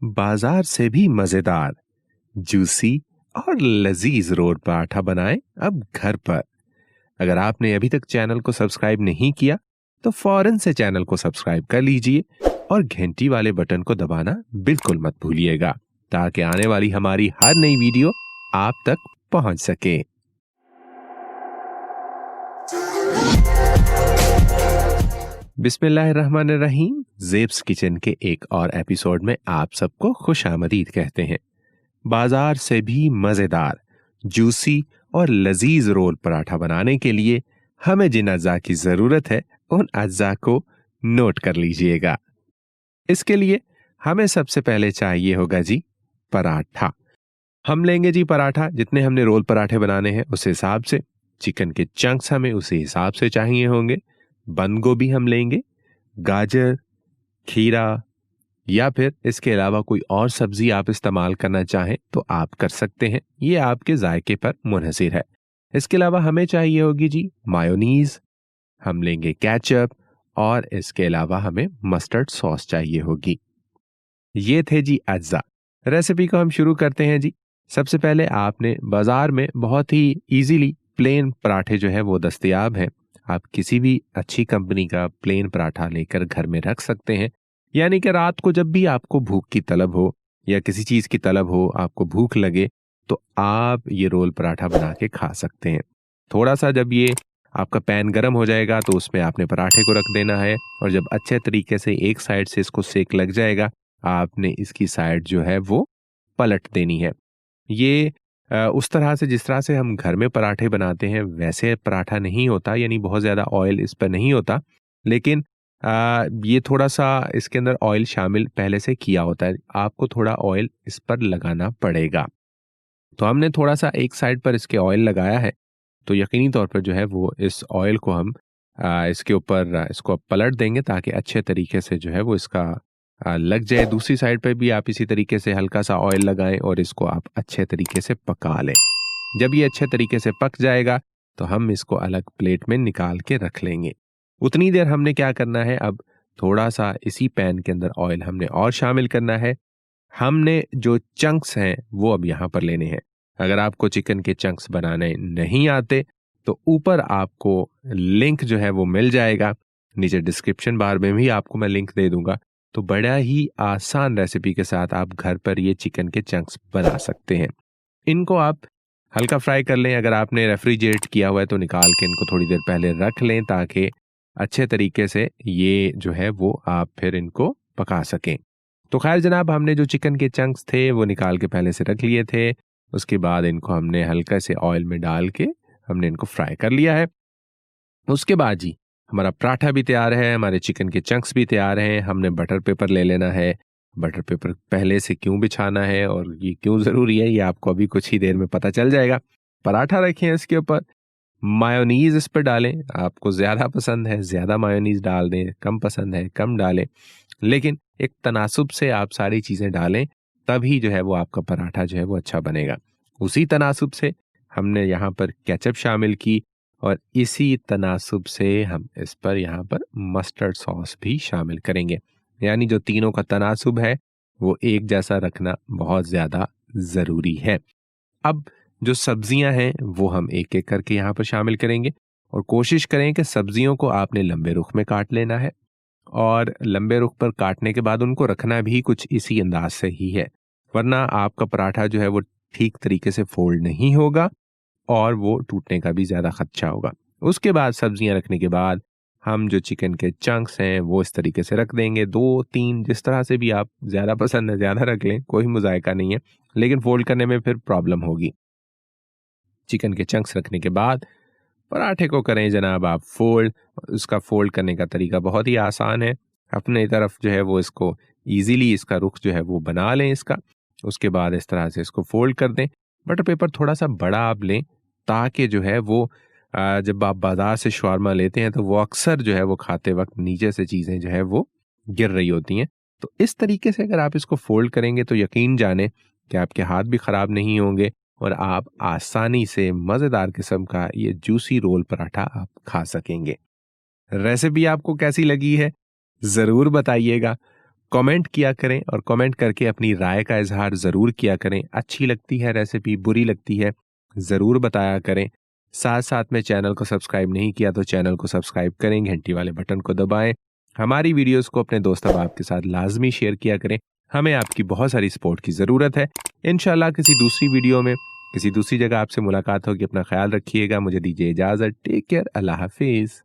बाजार से भी मजेदार, जूसी और लजीज रोल पराठा बनाएं अब घर पर। अगर आपने अभी तक चैनल को सब्सक्राइब नहीं किया तो फौरन से चैनल को सब्सक्राइब कर लीजिए और घंटी वाले बटन को दबाना बिल्कुल मत भूलिएगा ताकि आने वाली हमारी हर नई वीडियो आप तक पहुंच सके। बिस्मिल्लाहिर्रहमानिर्रहीम। ज़ेब्स किचन के एक और एपिसोड में आप सबको खुशामदीद कहते हैं। बाजार से भी मज़ेदार, जूसी और लजीज रोल पराठा बनाने के लिए हमें जिन अज्जा की ज़रूरत है उन अज्जा को नोट कर लीजिएगा। इसके लिए हमें सबसे पहले चाहिए होगा जी पराठा। हम लेंगे जी पराठा, जितने हमने रोल पराठे बनाने हैं उस हिसाब से। चिकन के चंक्स हमें उसी हिसाब से चाहिए होंगे। बंद गोभी हम लेंगे, गाजर, खीरा या फिर इसके अलावा कोई और सब्जी आप इस्तेमाल करना चाहें तो आप कर सकते हैं, ये आपके जायके पर मुनहसिर है। इसके अलावा हमें चाहिए होगी जी मायोनीज, हम लेंगे केचप और इसके अलावा हमें मस्टर्ड सॉस चाहिए होगी। ये थे जी अज्जा। रेसिपी को हम शुरू करते हैं जी। सबसे पहले आपने बाजार में बहुत ही इजीली प्लेन पराठे जो है वो दस्तयाब हैं। आप किसी भी अच्छी कंपनी का प्लेन पराठा लेकर घर में रख सकते हैं, यानी कि रात को जब भी आपको भूख की तलब हो या किसी चीज़ की तलब हो, आपको भूख लगे तो आप ये रोल पराठा बना के खा सकते हैं। थोड़ा सा जब ये आपका पैन गर्म हो जाएगा तो उसमें आपने पराठे को रख देना है और जब अच्छे तरीके से एक साइड से इसको सेक लग जाएगा आपने इसकी साइड जो है वो पलट देनी है। ये उस तरह से जिस तरह से हम घर में पराठे बनाते हैं वैसे पराठा नहीं होता, यानी बहुत ज़्यादा ऑयल इस पर नहीं होता, लेकिन ये थोड़ा सा इसके अंदर ऑयल शामिल पहले से किया होता है। आपको थोड़ा ऑयल इस पर लगाना पड़ेगा। तो हमने थोड़ा सा एक साइड पर इसके ऑयल लगाया है तो यकीनी तौर पर जो है वो इस ऑयल को हम इसके ऊपर इसको पलट देंगे ताकि अच्छे तरीके से जो है वो इसका लग जाए। दूसरी साइड पर भी आप इसी तरीके से हल्का सा ऑयल लगाएं और इसको आप अच्छे तरीके से पका लें। जब ये अच्छे तरीके से पक जाएगा तो हम इसको अलग प्लेट में निकाल के रख लेंगे। उतनी देर हमने क्या करना है, अब थोड़ा सा इसी पैन के अंदर ऑयल हमने और शामिल करना है। हमने जो चंक्स हैं वो अब यहाँ पर लेने हैं। अगर आपको चिकन के चंक्स बनाने नहीं आते तो ऊपर आपको लिंक जो है वो मिल जाएगा, नीचे डिस्क्रिप्शन बार में भी आपको मैं लिंक दे दूंगा। तो बड़ा ही आसान रेसिपी के साथ आप घर पर ये चिकन के चंक्स बना सकते हैं। इनको आप हल्का फ्राई कर लें। अगर आपने रेफ्रिजरेट किया हुआ है तो निकाल के इनको थोड़ी देर पहले रख लें ताकि अच्छे तरीके से ये जो है वो आप फिर इनको पका सकें। तो खैर जनाब, हमने जो चिकन के चंक्स थे वो निकाल के पहले से रख लिए थे। उसके बाद इनको हमने हल्का से ऑयल में डाल के हमने इनको फ्राई कर लिया है। उसके बाद जी हमारा पराठा भी तैयार है, हमारे चिकन के चंक्स भी तैयार हैं। हमने बटर पेपर ले लेना है। बटर पेपर पहले से क्यों बिछाना है और ये क्यों ज़रूरी है ये आपको अभी कुछ ही देर में पता चल जाएगा। पराठा रखें, इसके ऊपर मायोनीज़ इस पर डालें। आपको ज़्यादा पसंद है ज़्यादा मायोनीज़ डाल दें, कम पसंद है कम डालें, लेकिन एक तनासुब से आप सारी चीज़ें डालें, तभी जो है वो आपका पराठा जो है वो अच्छा बनेगा। उसी तनासुब से हमने यहाँ पर केचप शामिल की और इसी तनासुब से हम इस पर यहाँ पर मस्टर्ड सॉस भी शामिल करेंगे। यानी जो तीनों का तनासुब है वो एक जैसा रखना बहुत ज़्यादा ज़रूरी है। अब जो सब्जियां हैं वो हम एक एक करके यहाँ पर शामिल करेंगे और कोशिश करें कि सब्जियों को आपने लंबे रुख में काट लेना है और लंबे रुख पर काटने के बाद उनको रखना भी कुछ इसी अंदाज से ही है, वरना आपका पराठा जो है वो ठीक तरीके से फोल्ड नहीं होगा और वो टूटने का भी ज़्यादा खदशा होगा। उसके बाद सब्जियां रखने के बाद हम जो चिकन के चंक्स हैं वो इस तरीके से रख देंगे, 2-3 जिस तरह से भी आप ज़्यादा पसंद है ज़्यादा रख लें, कोई मुज़ायका नहीं है, लेकिन फोल्ड करने में फिर प्रॉब्लम होगी। चिकन के चंक्स रखने के बाद पराठे को करें जनाब आप फोल्ड। उसका फोल्ड करने का तरीका बहुत ही आसान है। अपने तरफ जो है वो इसको ईजीली इसका रुख जो है वो बना लें इसका। उसके बाद इस तरह से इसको फोल्ड कर दें। बटर पेपर थोड़ा सा बड़ा आप लें ताकि जो है वो जब आप बाज़ार से शवारमा लेते हैं तो वो अक्सर जो है वो खाते वक्त नीचे से चीज़ें जो है वो गिर रही होती हैं। तो इस तरीके से अगर आप इसको फोल्ड करेंगे तो यकीन जाने कि आपके हाथ भी ख़राब नहीं होंगे और आप आसानी से मज़ेदार किस्म का ये जूसी रोल पराठा आप खा सकेंगे। रेसिपी आपको कैसी लगी है ज़रूर बताइएगा। कमेंट किया करें और कमेंट करके अपनी राय का इजहार ज़रूर किया करें। अच्छी लगती है रेसिपी, बुरी लगती है ज़रूर बताया करें। साथ साथ में चैनल को सब्सक्राइब नहीं किया तो चैनल को सब्सक्राइब करें, घंटी वाले बटन को दबाएं। हमारी वीडियोस को अपने दोस्त अहबाब के साथ लाजमी शेयर किया करें। हमें आपकी बहुत सारी सपोर्ट की ज़रूरत है। इंशाल्लाह किसी दूसरी वीडियो में किसी दूसरी जगह आपसे मुलाकात होगी। अपना ख्याल रखिएगा। मुझे दीजिए इजाज़त। Take care. अल्लाह हाफिज़।